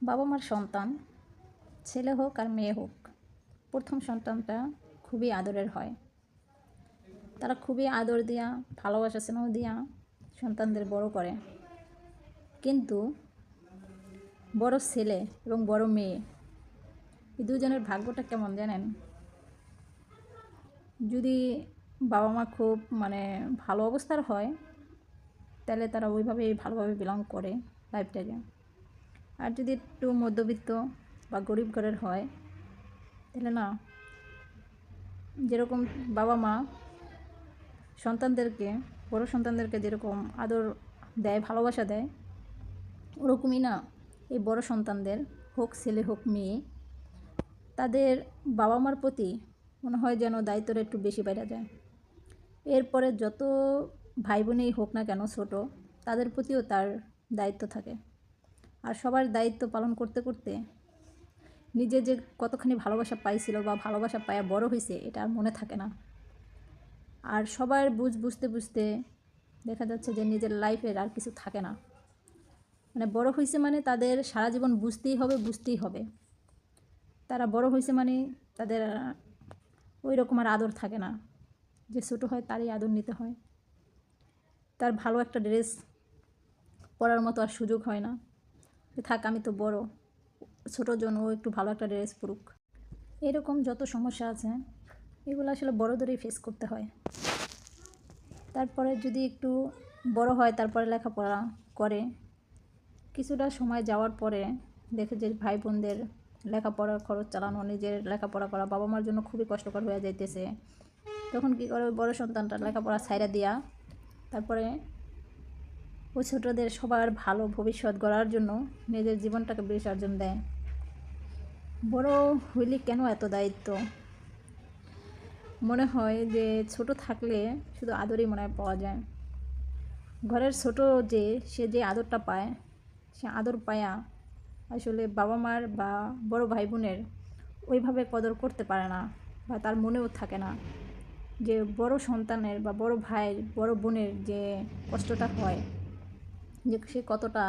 বাবা মার সন্তান ছেলে হোক আর মেয়ে হোক, প্রথম সন্তানটা খুবই আদরের হয়। তারা খুবই আদর দিয়া, ভালোবাসা স্নেহ দিয়া সন্তানদের বড় করে। কিন্তু বড় ছেলে এবং বড় মেয়ে, এই দুজনের ভাগ্যটা কেমন জানেন? যদি বাবা মা খুব ভালো অবস্থার হয়, তাহলে তারা ওইভাবেই ভালোভাবে বিলং করে লাইফটাকে। আর যদি একটু মধ্যবিত্ত বা গরিব ঘরের হয়, তাহলে না, যেরকম বাবা মা সন্তানদেরকে, বড় সন্তানদেরকে যেরকম আদর দেয়, ভালোবাসা দেয়, ওরকমই না এই বড় সন্তানদের, হোক ছেলে হোক মেয়ে, তাদের বাবা মার প্রতি মনে হয় যেন দায়িত্বটা একটু বেশি বেড়ে যায়। এরপরে যত ভাই বোনেই হোক না কেন ছোট, তাদের প্রতিও তার দায়িত্ব থাকে। আর সবার দায়িত্ব পালন করতে করতে নিজে যে কতখানি ভালোবাসা পাইছিল বা ভালোবাসা পায়া বড় হয়েছে, এটা আর মনে থাকে না। আর সবার বুঝতে বুঝতে দেখা যাচ্ছে যে নিজের লাইফের আর কিছু থাকে না। বড় হয়েছে মানে তাদের সারা জীবন বুঝতেই হবে। তারা বড় হয়েছে মানে তাদের ওই রকম আর আদর থাকে না। যে ছোটো হয় তারই আদর নিতে হয়। তার ভালো একটা ড্রেস পরার মতো আর সুযোগ হয় না। থাক, আমি তো বড়, ছোটোর জন্য ও একটু ভালো একটা ড্রেস পরুক। এরকম যত সমস্যা আছে, এগুলো আসলে বড়োদেরই ফেস করতে হয়। তারপরে যদি একটু বড় হয়, তারপরে লেখাপড়া করে, কিছুটা সময় যাওয়ার পরে দেখে যে ভাই বোনদের লেখাপড়ার খরচ চালানো, নিজের লেখাপড়া করা বাবা মার জন্য খুবই কষ্টকর হয়ে যাইতেছে। তখন কী করে, বড় সন্তানটা লেখাপড়া ছাইড়া দিয়া তারপরে ওই ছোটোদের সবার ভালো ভবিষ্যৎ গড়ার জন্য নিজের জীবনটাকে বিসর্জন দেয়। বড় হইলে কেন এত দায়িত্ব? মনে হয় যে ছোট থাকলে শুধু আদরই মনে হয় পাওয়া যায়। ঘরের ছোট সে যে আদরটা পায়, সে আদর পায়া আসলে বাবা মার বা বড় ভাই বোনের ওইভাবে কদর করতে পারে না, বা তার মনেও থাকে না যে বড় সন্তানের বা বড় ভাইয়ের, বড় বোনের যে কষ্টটা হয়, যে সে কতটা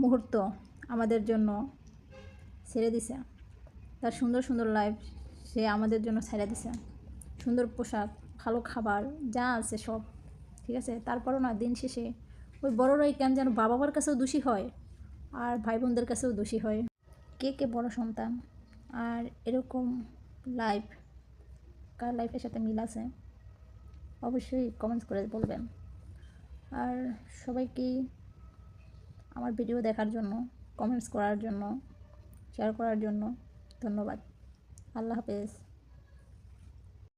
মুহূর্ত আমাদের জন্য ছেড়ে দিছে। তার সুন্দর সুন্দর লাইফ সে আমাদের জন্য ছেড়ে দিছে, সুন্দর পোশাক, ভালো খাবার, যা আছে সব ঠিক আছে। তারপরও না, দিন শেষে ওই বড়রাই কেন যেন বাবা মার কাছেও দোষী হয় আর ভাই বোনদের কাছেও দোষী হয়। কে কে বড় সন্তান আর এরকম লাইফ কার লাইফের সাথে মিল আছে, অবশ্যই কমেন্টস করে বলবেন। আর সবাইকে আমার ভিডিও দেখার জন্য, কমেন্টস করার জন্য, শেয়ার করার জন্য ধন্যবাদ। আল্লাহ হাফেজ।